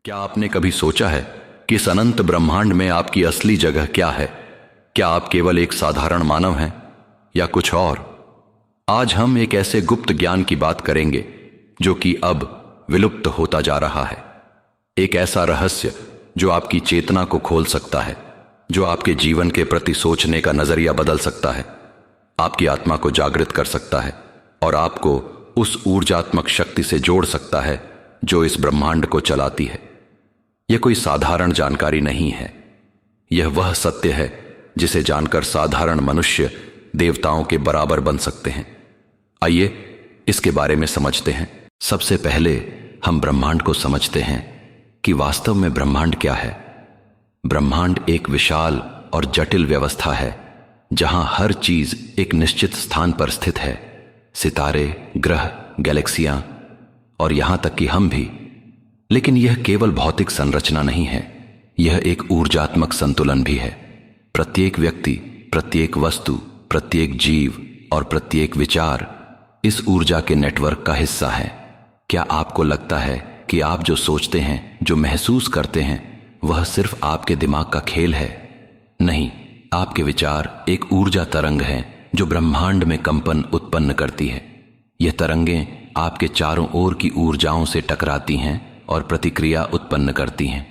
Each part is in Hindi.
क्या आपने कभी सोचा है कि इस अनंत ब्रह्मांड में आपकी असली जगह क्या है? क्या आप केवल एक साधारण मानव हैं या कुछ और? आज हम एक ऐसे गुप्त ज्ञान की बात करेंगे जो कि अब विलुप्त होता जा रहा है। एक ऐसा रहस्य जो आपकी चेतना को खोल सकता है, जो आपके जीवन के प्रति सोचने का नजरिया बदल सकता है, आपकी आत्मा को जागृत कर सकता है और आपको उस ऊर्जात्मक शक्ति से जोड़ सकता है जो इस ब्रह्मांड को चलाती है। यह कोई साधारण जानकारी नहीं है, यह वह सत्य है जिसे जानकर साधारण मनुष्य देवताओं के बराबर बन सकते हैं। आइए इसके बारे में समझते हैं। सबसे पहले हम ब्रह्मांड को समझते हैं कि वास्तव में ब्रह्मांड क्या है। ब्रह्मांड एक विशाल और जटिल व्यवस्था है जहां हर चीज एक निश्चित स्थान पर स्थित है। सितारे, ग्रह, गैलेक्सियां और यहां तक कि हम भी। लेकिन यह केवल भौतिक संरचना नहीं है, यह एक ऊर्जात्मक संतुलन भी है। प्रत्येक व्यक्ति, प्रत्येक वस्तु, प्रत्येक जीव और प्रत्येक विचार इस ऊर्जा के नेटवर्क का हिस्सा है। क्या आपको लगता है कि आप जो सोचते हैं, जो महसूस करते हैं, वह सिर्फ आपके दिमाग का खेल है? नहीं, आपके विचार एक ऊर्जा तरंग है जो ब्रह्मांड में कंपन उत्पन्न करती है। यह तरंगें आपके चारों ओर की ऊर्जाओं से टकराती हैं और प्रतिक्रिया उत्पन्न करती हैं।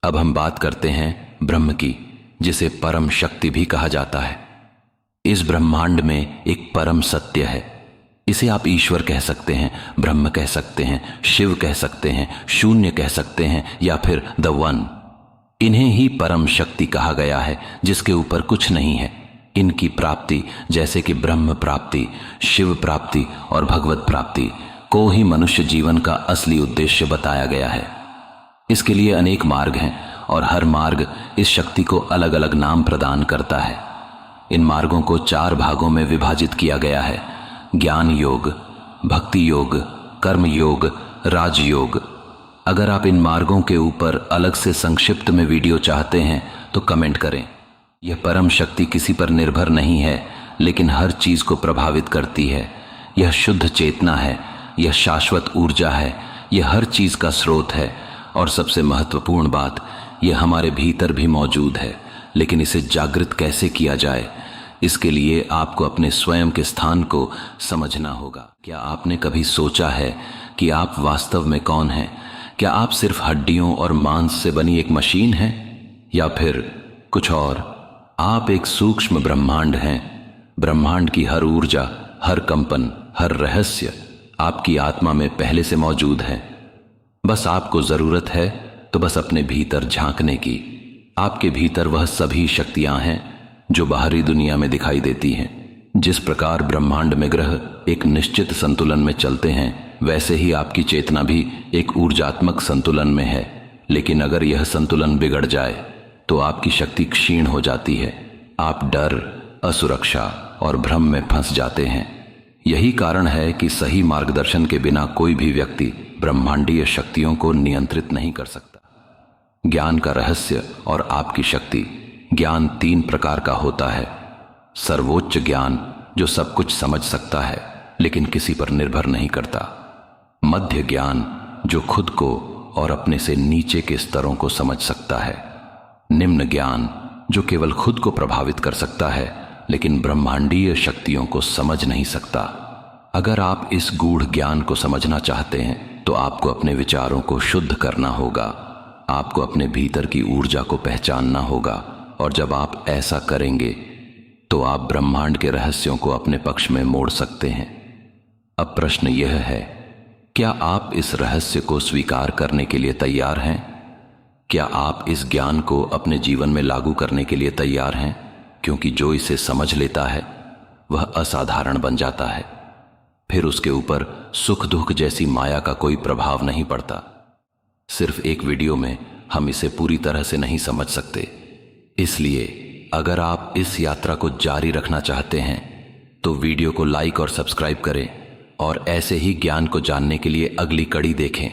अब हम बात करते हैं ब्रह्म की, जिसे परम शक्ति भी कहा जाता है। इस ब्रह्मांड में एक परम सत्य है। इसे आप ईश्वर कह सकते हैं, ब्रह्म कह सकते हैं, शिव कह सकते हैं, शून्य कह सकते हैं या फिर द वन। इन्हें ही परम शक्ति कहा गया है, जिसके ऊपर कुछ नहीं है। इनकी प्राप्ति, जैसे कि ब्रह्म प्राप्ति, शिव प्राप्ति और भगवत प्राप्ति को ही मनुष्य जीवन का असली उद्देश्य बताया गया है। इसके लिए अनेक मार्ग हैं और हर मार्ग इस शक्ति को अलग अलग नाम प्रदान करता है। इन मार्गों को 4 भागों में विभाजित किया गया है: ज्ञान योग, भक्ति योग, कर्म योग, राजयोग। अगर आप इन मार्गों के ऊपर अलग से संक्षिप्त में वीडियो चाहते हैं तो कमेंट करें। यह परम शक्ति किसी पर निर्भर नहीं है, लेकिन हर चीज को प्रभावित करती है। यह शुद्ध चेतना है, यह शाश्वत ऊर्जा है, यह हर चीज का स्रोत है और सबसे महत्वपूर्ण बात, यह हमारे भीतर भी मौजूद है। लेकिन इसे जागृत कैसे किया जाए, इसके लिए आपको अपने स्वयं के स्थान को समझना होगा। क्या आपने कभी सोचा है कि आप वास्तव में कौन हैं? क्या आप सिर्फ हड्डियों और मांस से बनी एक मशीन हैं या फिर कुछ और? आप एक सूक्ष्म ब्रह्मांड हैं। ब्रह्मांड की हर ऊर्जा, हर कंपन, हर रहस्य आपकी आत्मा में पहले से मौजूद है। बस आपको जरूरत है तो बस अपने भीतर झांकने की। आपके भीतर वह सभी शक्तियां हैं जो बाहरी दुनिया में दिखाई देती हैं। जिस प्रकार ब्रह्मांड में ग्रह एक निश्चित संतुलन में चलते हैं, वैसे ही आपकी चेतना भी एक ऊर्जात्मक संतुलन में है। लेकिन अगर यह संतुलन बिगड़ जाए तो आपकी शक्ति क्षीण हो जाती है। आप डर, असुरक्षा और भ्रम में फंस जाते हैं। यही कारण है कि सही मार्गदर्शन के बिना कोई भी व्यक्ति ब्रह्मांडीय शक्तियों को नियंत्रित नहीं कर सकता। ज्ञान का रहस्य और आपकी शक्ति। ज्ञान 3 प्रकार का होता है। सर्वोच्च ज्ञान जो सब कुछ समझ सकता है लेकिन किसी पर निर्भर नहीं करता। मध्य ज्ञान जो खुद को और अपने से नीचे के स्तरों को समझ सकता है। निम्न ज्ञान जो केवल खुद को प्रभावित कर सकता है लेकिन ब्रह्मांडीय शक्तियों को समझ नहीं सकता। अगर आप इस गूढ़ ज्ञान को समझना चाहते हैं तो आपको अपने विचारों को शुद्ध करना होगा। आपको अपने भीतर की ऊर्जा को पहचानना होगा और जब आप ऐसा करेंगे तो आप ब्रह्मांड के रहस्यों को अपने पक्ष में मोड़ सकते हैं। अब प्रश्न यह है, क्या आप इस रहस्य को स्वीकार करने के लिए तैयार हैं? क्या आप इस ज्ञान को अपने जीवन में लागू करने के लिए तैयार हैं? क्योंकि जो इसे समझ लेता है वह असाधारण बन जाता है। फिर उसके ऊपर सुख दुख जैसी माया का कोई प्रभाव नहीं पड़ता। सिर्फ एक वीडियो में हम इसे पूरी तरह से नहीं समझ सकते। इसलिए अगर आप इस यात्रा को जारी रखना चाहते हैं तो वीडियो को लाइक और सब्सक्राइब करें और ऐसे ही ज्ञान को जानने के लिए अगली कड़ी देखें।